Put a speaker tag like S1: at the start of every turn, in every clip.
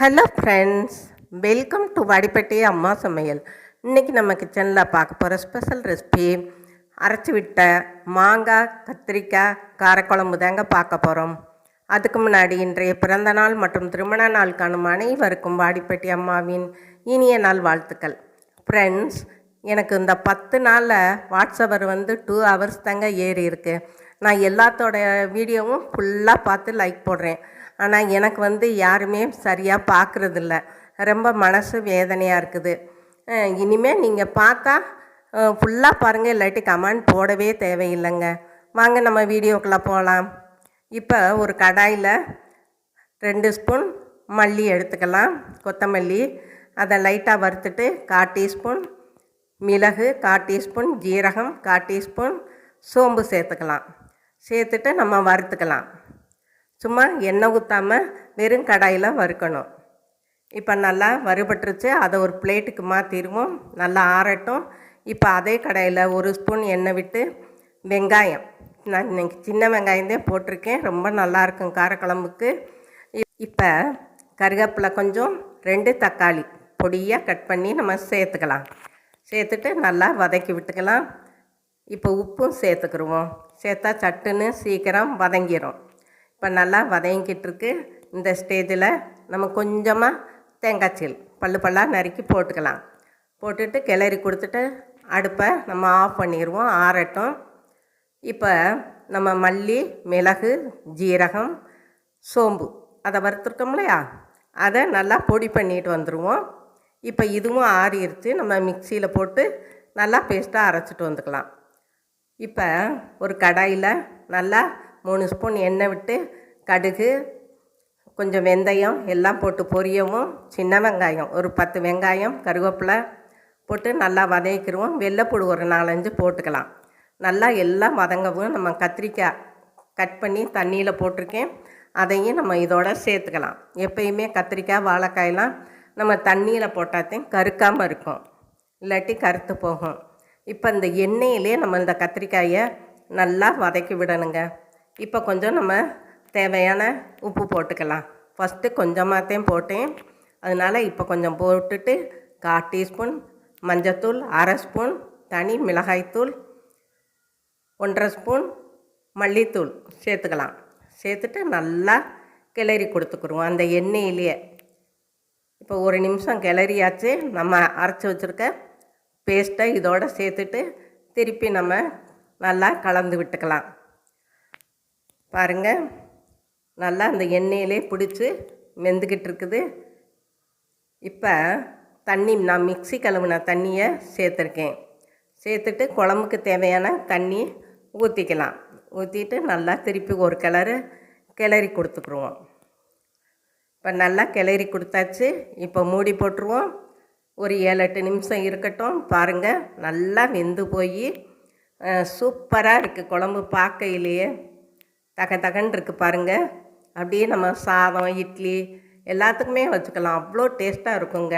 S1: Hello friends, welcome to Vadipatti அம்மா சமையல். இன்றைக்கி நம்ம கிச்சனில் பார்க்க போகிற ஸ்பெஷல் ரெசிபி அரைச்சி விட்ட மாங்காய் கத்திரிக்காய் காரக்குழம்பு தாங்க பார்க்க போகிறோம். அதுக்கு முன்னாடி இன்றைய பிறந்த நாள் மற்றும் திருமண நாள் காணும் அனைவருக்கும் வாடிப்பட்டி அம்மாவின் இனிய நாள் வாழ்த்துக்கள். ஃப்ரெண்ட்ஸ், எனக்கு இந்த 10 நாளில் வாட்ஸ்அப்பர் 2 ஹவர்ஸ் தாங்க ஏறி இருக்குது. நான் எல்லாத்தோட வீடியோவும் ஃபுல்லாக பார்த்து லைக் போடுறேன். ஆனால் எனக்கு யாருமே சரியாக பார்க்குறதில்ல. ரொம்ப மனசு வேதனையாக இருக்குது. இனிமேல் நீங்கள் பார்த்தா ஃபுல்லாக பாருங்கள், இல்லாட்டி கமெண்ட் போடவே தேவையில்லைங்க. வாங்க நம்ம வீடியோக்குள்ளே போகலாம். இப்போ ஒரு கடாயில் 2 ஸ்பூன் மல்லி எடுத்துக்கலாம், கொத்தமல்லி. அதை லைட்டாக வறுத்துட்டு 1/4 டீஸ்பூன் மிளகு, 1/4 டீஸ்பூன் ஜீரகம், 1/4 டீஸ்பூன் சோம்பு சேர்த்துக்கலாம். சேர்த்துட்டு நம்ம வறுத்துக்கலாம். சும்மா எண்ணெய் ஊற்றாமல் வெறும் கடாயில் வறுக்கணும். இப்போ நல்லா வறுபட்டுருச்சு. அதை ஒரு பிளேட்டுக்கு மாற்றிடுவோம், நல்லா ஆறட்டும். இப்போ அதே கடாயில் 1 ஸ்பூன் எண்ணெய் விட்டு வெங்காயம், நான் இன்றைக்கி சின்ன வெங்காயந்தே போட்டிருக்கேன், ரொம்ப நல்லாயிருக்கும் காரக்குழம்புக்கு. இப்போ கருவேப்பிலை கொஞ்சம், 2 தக்காளி பொடியாக கட் பண்ணி நம்ம சேர்த்துக்கலாம். சேர்த்துட்டு நல்லா வதக்கி விட்டுக்கலாம். இப்போ உப்பும் சேர்த்துக்கிடுவோம். சேர்த்தா சட்டுன்னு சீக்கிரம் வதங்கிடும். இப்போ நல்லா வதங்கிட்டுருக்கு. இந்த ஸ்டேஜில் நம்ம கொஞ்சமாக தேங்காய்ச்சீல் பல்லாக நறுக்கி போட்டுக்கலாம். போட்டுட்டு கிளறி கொடுத்துட்டு அடுப்பை நம்ம ஆஃப் பண்ணிடுவோம், ஆறட்டும். இப்போ நம்ம மல்லி, மிளகு, ஜீரகம், சோம்பு அதை வறுத்துருக்கோம் இல்லையா, அதை நல்லா பொடி பண்ணிட்டு வந்துடுவோம். இப்போ இதுவும் ஆறிடுச்சு. நம்ம மிக்சியில் போட்டு நல்லா பேஸ்ட்டாக அரைச்சிட்டு வந்துக்கலாம். இப்போ ஒரு கடாயில் நல்லா 3 ஸ்பூன் எண்ணெய் விட்டு கடுகு, கொஞ்சம் வெந்தயம் எல்லாம் போட்டு பொரியவும், சின்ன வெங்காயம் ஒரு 10 வெங்காயம், கருவேப்பிலை போட்டு நல்லா வதக்கிடுவோம். வெள்ளைப்பூடு ஒரு 4-5 போட்டுக்கலாம். நல்லா எல்லாம் வதங்கவும் நம்ம கத்திரிக்காய் கட் பண்ணி தண்ணியில் போட்டிருக்கேன், அதையும் நம்ம இதோட சேர்த்துக்கலாம். எப்பயுமே கத்திரிக்காய் வாழைக்காயெல்லாம் நம்ம தண்ணியில் போட்டாத்தையும் கருக்காமல் இருக்கும், இல்லாட்டி கருத்து போகும். இப்போ இந்த எண்ணெயிலே நம்ம இந்த கத்திரிக்காயை நல்லா வதக்கி விடணுங்க. இப்போ கொஞ்சம் நம்ம தேவையான உப்பு போட்டுக்கலாம். ஃபஸ்ட்டு கொஞ்சமாகத்தையும் போட்டேன், அதனால் இப்போ கொஞ்சம் போட்டுட்டு 1/4 டீஸ்பூன் மஞ்சத்தூள், 1/2 ஸ்பூன் தனி மிளகாய்த்தூள், 1/2 ஸ்பூன் மல்லித்தூள் சேர்த்துக்கலாம். சேர்த்துட்டு நல்லா கிளறி கொடுத்துக்குருவோம் அந்த எண்ணெயிலேயே. இப்போ 1 நிமிஷம் கிளறியாச்சு. நம்ம அரைச்சி வச்சுருக்க பேஸ்ட்டை இதோடு சேர்த்துட்டு திருப்பி நம்ம நல்லா கலந்து விட்டுக்கலாம். பாருங்கள், நல்லா அந்த எண்ணெயிலே பிடிச்சி வெந்துக்கிட்டு இருக்குது. இப்போ தண்ணி, நான் மிக்ஸி கழுவின தண்ணியை சேர்த்துருக்கேன். சேர்த்துட்டு குழம்புக்கு தேவையான தண்ணி ஊற்றிக்கலாம். ஊற்றிட்டு நல்லா திருப்பி ஒரு கிளறி கொடுத்துக்குருவோம். இப்போ நல்லா கிளறி கொடுத்தாச்சு. இப்போ மூடி போட்டுருவோம். ஒரு 7-8 நிமிஷம் இருக்கட்டும். பாருங்கள், நல்லா வெந்து போய் சூப்பராக இருக்குது குழம்பு. பார்க்கையிலேயே தகன்னு இருக்குது பாருங்கள். அப்படியே நம்ம சாதம், இட்லி எல்லாத்துக்குமே வச்சுக்கலாம், அவ்வளோ டேஸ்ட்டாக இருக்குங்க.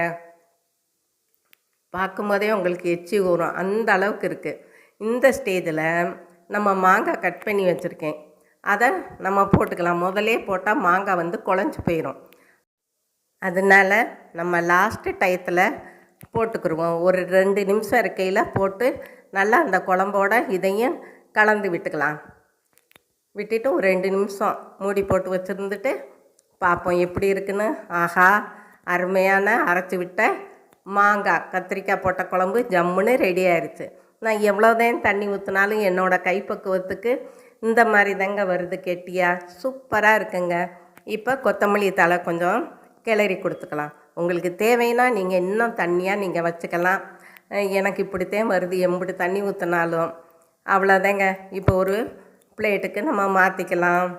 S1: பார்க்கும்போதே உங்களுக்கு எச்சி ஊறும், அந்த அளவுக்கு இருக்குது. இந்த ஸ்டேஜில் நம்ம மாங்காய் கட் பண்ணி வச்சுருக்கேன், அதை நம்ம போட்டுக்கலாம். முதலே போட்டால் மாங்காய் குழஞ்சி போயிடும். அதனால் நம்ம லாஸ்ட்டு டயத்தில் போட்டுக்கிடுவோம். ஒரு 2 நிமிஷம் இருக்கையில் போட்டு நல்லா அந்த குழம்போட இதையும் கலந்து விட்டுக்கலாம். விட்டுட்டு ஒரு 2 நிமிஷம் மூடி போட்டு வச்சுருந்துட்டு பார்ப்போம் எப்படி இருக்குன்னு. ஆஹா, அருமையான அரைச்சி விட்ட மாங்காய் கத்திரிக்காய் போட்ட குழம்பு ஜம்முன்னு ரெடி ஆயிடுச்சு. நான் எவ்வளோதான் தண்ணி ஊற்றினாலும் என்னோடய கைப்பக்குவத்துக்கு இந்த மாதிரி தாங்க வருது, கெட்டியாக சூப்பராக இருக்குங்க. இப்போ கொத்தமல்லி தழை கொஞ்சம் கிளறி கொடுத்துக்கலாம். உங்களுக்கு தேவைன்னா நீங்கள் இன்னும் தண்ணியாக நீங்கள் வச்சுக்கலாம். எனக்கு இப்படித்தான் வருது, எம்பிட்டு தண்ணி ஊற்றினாலும். அவ்வளோதாங்க. இப்போ ஒரு பிளேட்டுக்கு நம்ம மாற்றிக்கலாம்.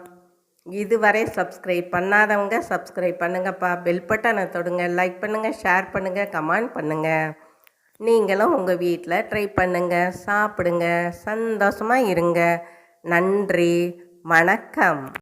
S1: இதுவரை சப்ஸ்கிரைப் பண்ணாதவங்க சப்ஸ்கிரைப் பண்ணுங்கப்பா. பெல் பட்டனை தொடுங்க, லைக் பண்ணுங்கள், ஷேர் பண்ணுங்கள், கமெண்ட் பண்ணுங்கள். நீங்களும் உங்கள் வீட்டில் ட்ரை பண்ணுங்கள், சாப்பிடுங்க, சந்தோஷமாக இருங்க. நன்றி, வணக்கம்.